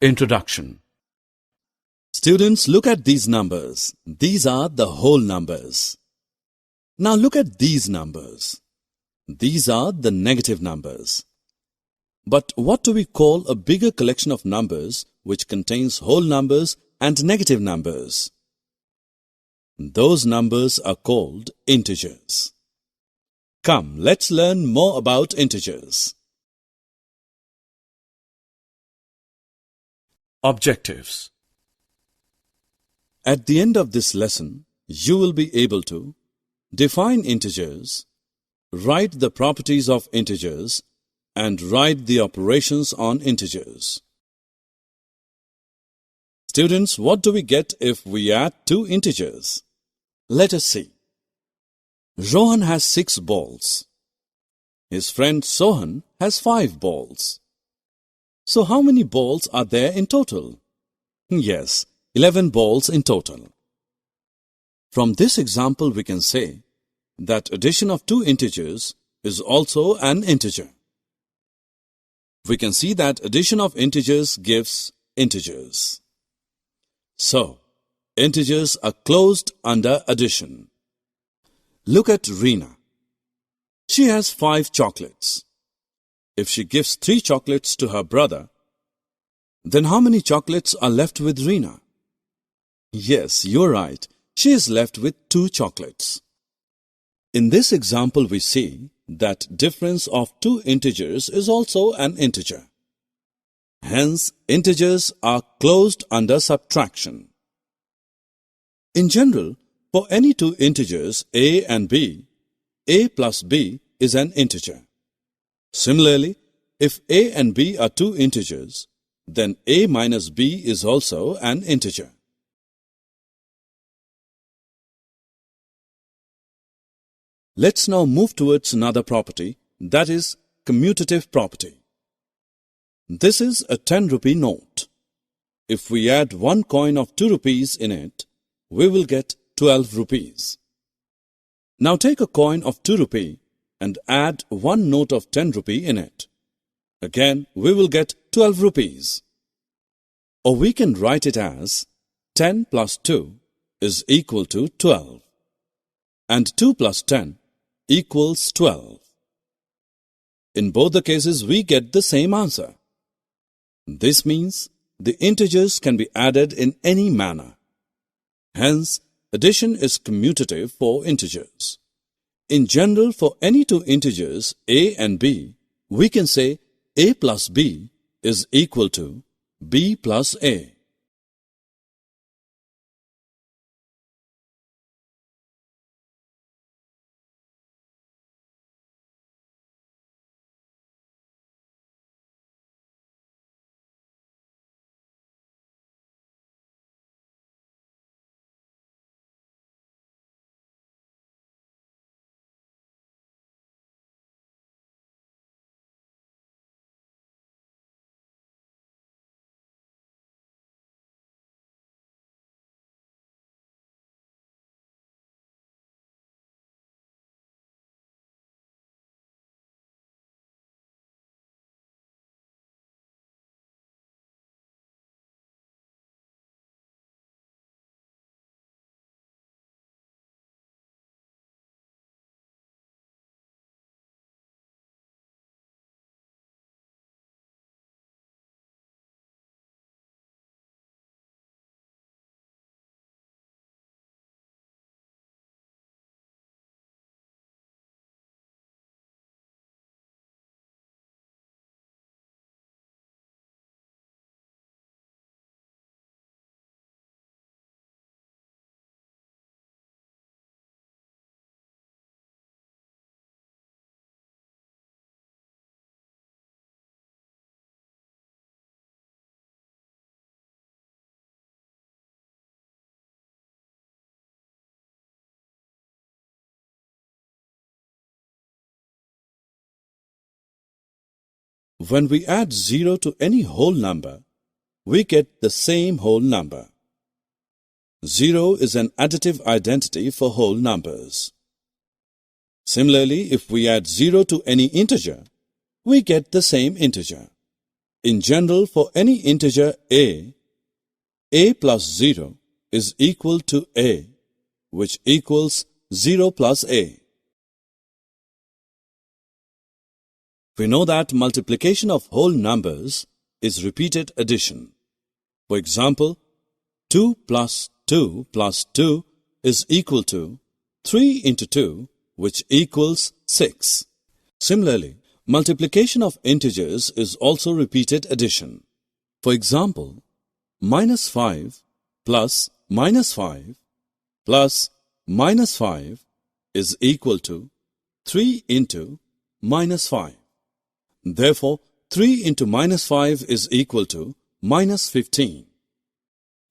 Introduction. Students, look at these numbers. These are the whole numbers. Now look at these numbers. These are the negative numbers. But what do we call a bigger collection of numbers which contains whole numbers and negative numbers? Those numbers are called integers. Come, let's learn more about integers. Objectives. At the end of this lesson, you will be able to define integers, write the properties of integers, and write the operations on integers. Students, what do we get if we add two integers? Let us see. Rohan has 6 balls. His friend Sohan has 5 balls. So how many balls are there in total? Yes, 11 balls in total. From this example, we can say that addition of two integers is also an integer. We can see that addition of integers gives integers. So, integers are closed under addition. Look at Reena. She has 5 chocolates. If she gives 3 chocolates to her brother, then how many chocolates are left with Reena? Yes, you're right. She is left with 2 chocolates. In this example, we see that difference of two integers is also an integer. Hence, integers are closed under subtraction. In general, for any two integers a and b, a plus b is an integer. Similarly, if a and b are two integers, then a minus b is also an integer. Let's now move towards another property, that is commutative property. This is a 10 rupee note. If we add one coin of 2 rupees in it, we will get 12 rupees. Now take a coin of 2 rupee and add one note of 10 rupee in it. Again, we will get 12 rupees. Or we can write it as 10 plus 2 is equal to 12. And 2 plus 10 equals 12. In both the cases, we get the same answer. This means the integers can be added in any manner. Hence, addition is commutative for integers. In general, for any two integers a and b, we can say a plus b is equal to b plus a. When we add 0 to any whole number, we get the same whole number. 0 is an additive identity for whole numbers. Similarly, if we add 0 to any integer, we get the same integer. In general, for any integer a plus 0 is equal to a, which equals 0 plus a. We know that multiplication of whole numbers is repeated addition. For example, 2 plus 2 plus 2 is equal to 3 into 2, which equals 6. Similarly, multiplication of integers is also repeated addition. For example, minus 5 plus minus 5 plus minus 5 is equal to 3 into minus 5. Therefore, 3 into minus 5 is equal to minus 15.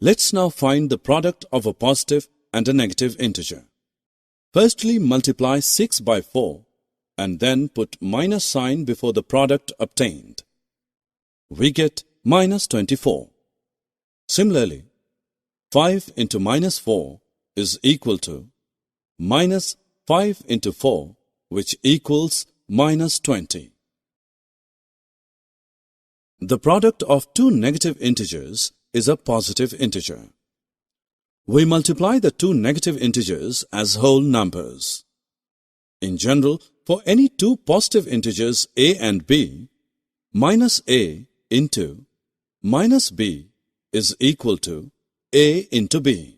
Let's now find the product of a positive and a negative integer. Firstly, multiply 6 by 4 and then put minus sign before the product obtained. We get minus 24. Similarly, 5 into minus 4 is equal to minus 5 into 4, which equals minus 20. The product of two negative integers is a positive integer. We multiply the two negative integers as whole numbers. In general, for any two positive integers a and b, minus a into minus b is equal to a into b.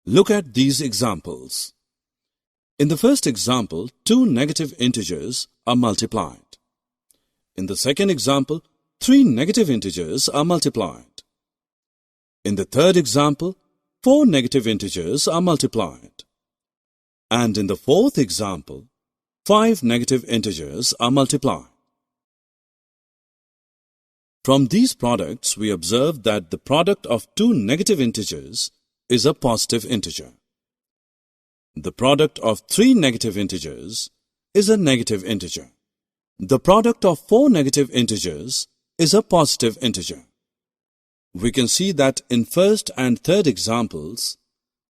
Look at these examples. In the first example, two negative integers are multiplied. In the second example, three negative integers are multiplied. In the third example, four negative integers are multiplied. And in the fourth example, 5 negative integers are multiplied. From these products, we observe that the product of two negative integers is a positive integer. The product of three negative integers is a negative integer. The product of four negative integers is a positive integer. We can see that in first and third examples,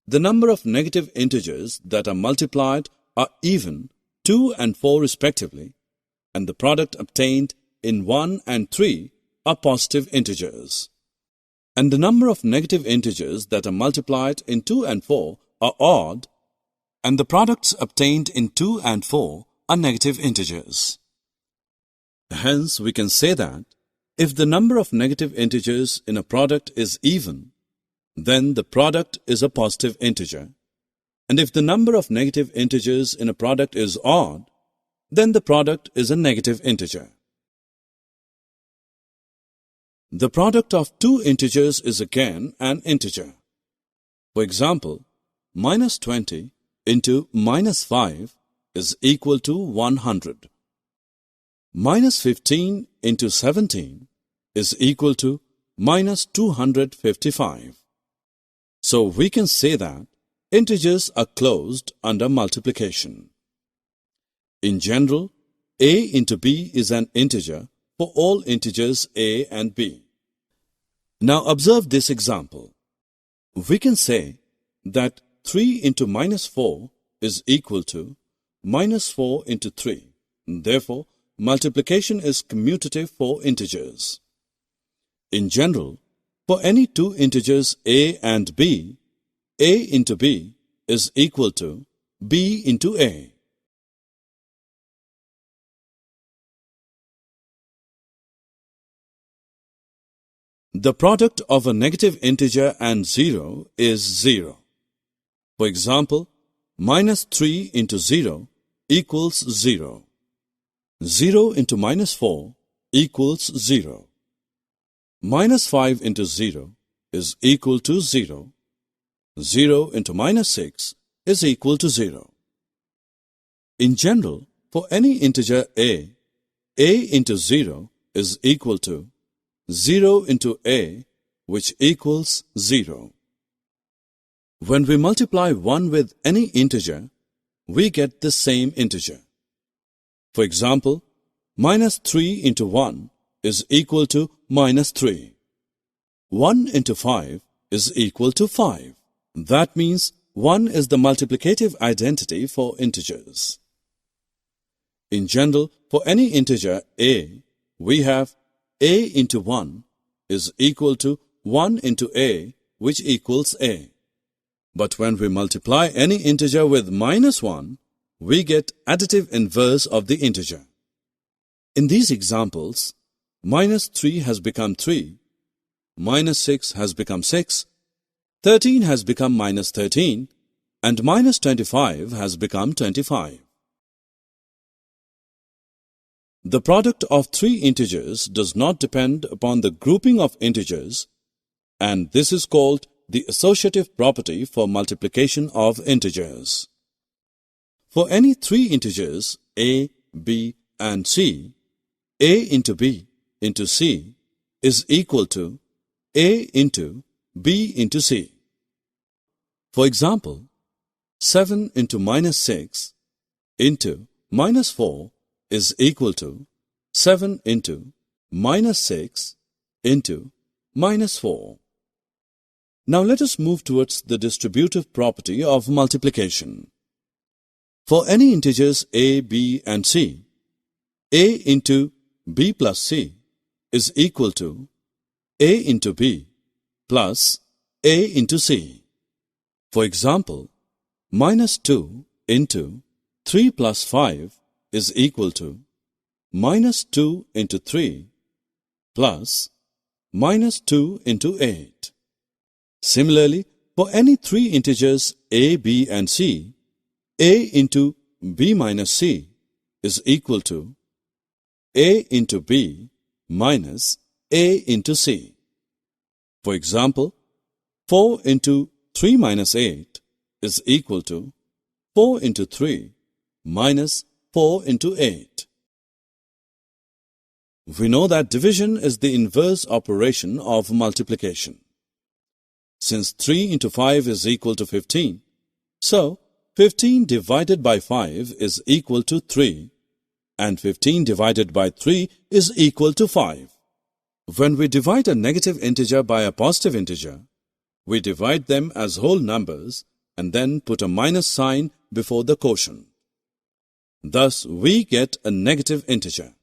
the number of negative integers that are multiplied are even, 2 and 4 respectively, and the product obtained in 1 and 3 are positive integers. And the number of negative integers that are multiplied in 2 and 4 are odd, and the products obtained in 2 and 4 are negative integers. Hence, we can say that if the number of negative integers in a product is even, then the product is a positive integer. And if the number of negative integers in a product is odd, then the product is a negative integer. The product of two integers is again an integer. For example, minus 20 into minus 5 is equal to 100. Minus 15 into 17 is equal to minus 255. So we can say that integers are closed under multiplication. In general, a into b is an integer for all integers a and b. Now observe this example. We can say that 3 into minus 4 is equal to minus 4 into 3. Therefore, multiplication is commutative for integers. In general, for any two integers a and b, a into b is equal to b into a. The product of a negative integer and 0 is 0. For example, minus 3 into 0 equals 0. 0 into minus 4 equals 0. Minus 5 into 0 is equal to 0. 0 into minus 6 is equal to 0. In general, for any integer a into 0 is equal to 0 into a, which equals 0. When we multiply 1 with any integer, we get the same integer. For example, minus 3 into 1 is equal to minus 3. 1 into 5 is equal to 5. That means 1 is the multiplicative identity for integers. In general, for any integer a, we have a into 1 is equal to 1 into a, which equals a. But when we multiply any integer with minus 1, we get additive inverse of the integer. In these examples, minus 3 has become 3, minus 6 has become 6, 13 has become minus 13, and minus 25 has become 25. The product of three integers does not depend upon the grouping of integers, and this is called the associative property for multiplication of integers. For any three integers a, b, and c, a into b into c is equal to a into b into c. For example, 7 into minus 6 into minus 4 is equal to 7 into minus 6 into minus 4. Now let us move towards the distributive property of multiplication. For any integers a, b, and c, a into b plus c is equal to a into b plus a into c. For example, minus 2 into 3 plus 5 is equal to minus 2 into 3 plus minus 2 into 8. Similarly, for any three integers a, b, and c, a into b minus c is equal to a into b minus a into c. For example, 4 into 3 minus 8 is equal to 4 into 3 minus 4 into 8. We know that division is the inverse operation of multiplication. Since 3 into 5 is equal to 15, so 15 divided by 5 is equal to 3, and 15 divided by 3 is equal to 5. When we divide a negative integer by a positive integer, we divide them as whole numbers and then put a minus sign before the quotient. Thus, we get a negative integer.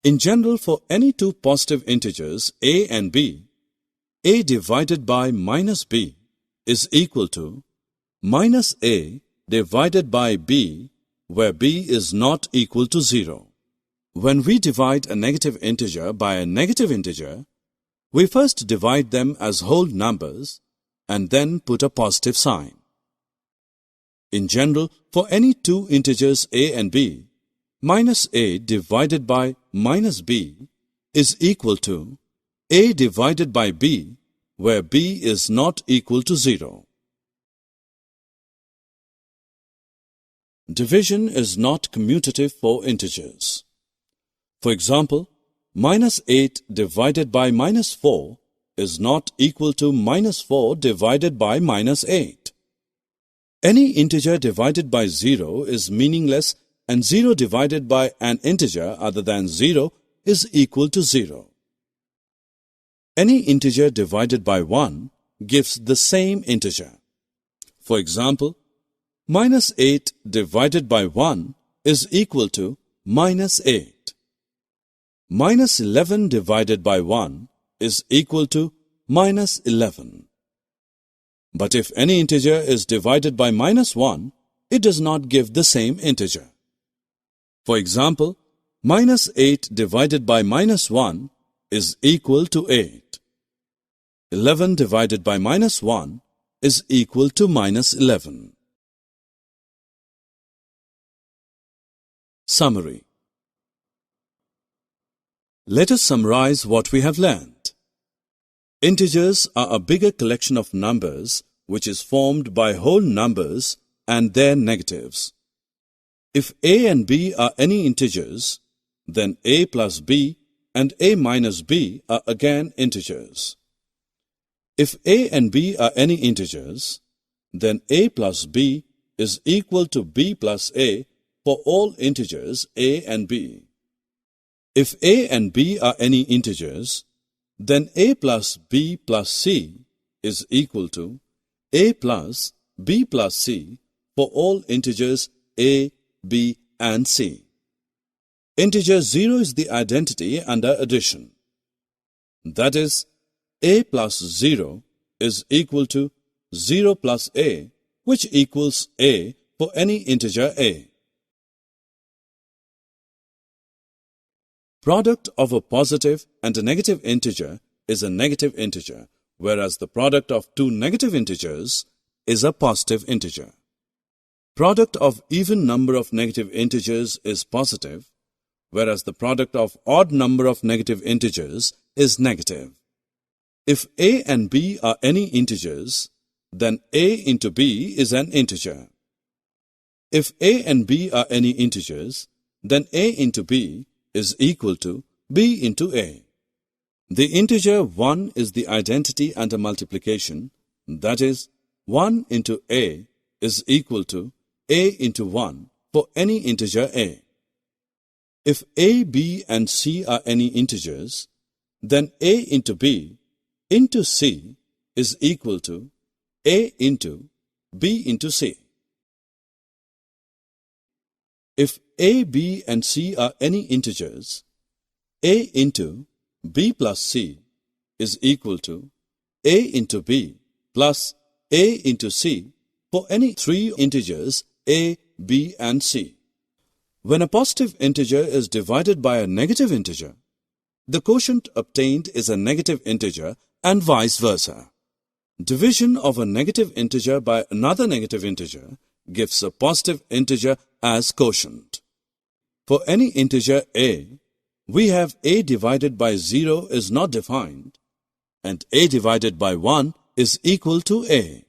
In general, for any two positive integers a and b, a divided by minus b is equal to minus a divided by b, where b is not equal to 0. When we divide a negative integer by a negative integer, we first divide them as whole numbers and then put a positive sign. In general, for any two integers a and b, minus a divided by minus b is equal to a divided by b, where b is not equal to 0. Division is not commutative for integers. For example, minus 8 divided by minus 4 is not equal to minus 4 divided by minus 8. Any integer divided by 0 is meaningless, and 0 divided by an integer other than 0 is equal to 0. Any integer divided by 1 gives the same integer. For example, minus 8 divided by 1 is equal to minus 8. Minus 11 divided by 1 is equal to minus 11. But if any integer is divided by minus 1, it does not give the same integer. For example, minus 8 divided by minus 1 is equal to 8. 11 divided by minus 1 is equal to minus 11. Summary. Let us summarize what we have learned. Integers are a bigger collection of numbers which is formed by whole numbers and their negatives. If a and b are any integers, then a plus b and a minus b are again integers. If a and b are any integers, then a plus b is equal to b plus a for all integers a and b. If a and b are any integers, then a plus b plus c is equal to a plus b plus c for all integers a, b, and C. Integer 0 is the identity under addition. That is, a plus 0 is equal to 0 plus a, which equals a for any integer a. Product of a positive and a negative integer is a negative integer, whereas the product of two negative integers is a positive integer. Product of even number of negative integers is positive, whereas the product of odd number of negative integers is negative. If a and b are any integers, then a into b is an integer. If a and b are any integers, then a into b is equal to b into a. The integer 1 is the identity under multiplication, that is, 1 into a is equal to a into 1 for any integer a. If a, b and c are any integers, then a into b into c is equal to a into b into c. If a, b and c are any integers, a into b plus c is equal to a into b plus a into c for any three integers a, b and c. When a positive integer is divided by a negative integer, the quotient obtained is a negative integer and vice versa. Division of a negative integer by another negative integer gives a positive integer as quotient. For any integer a, we have a divided by 0 is not defined, and a divided by 1 is equal to a.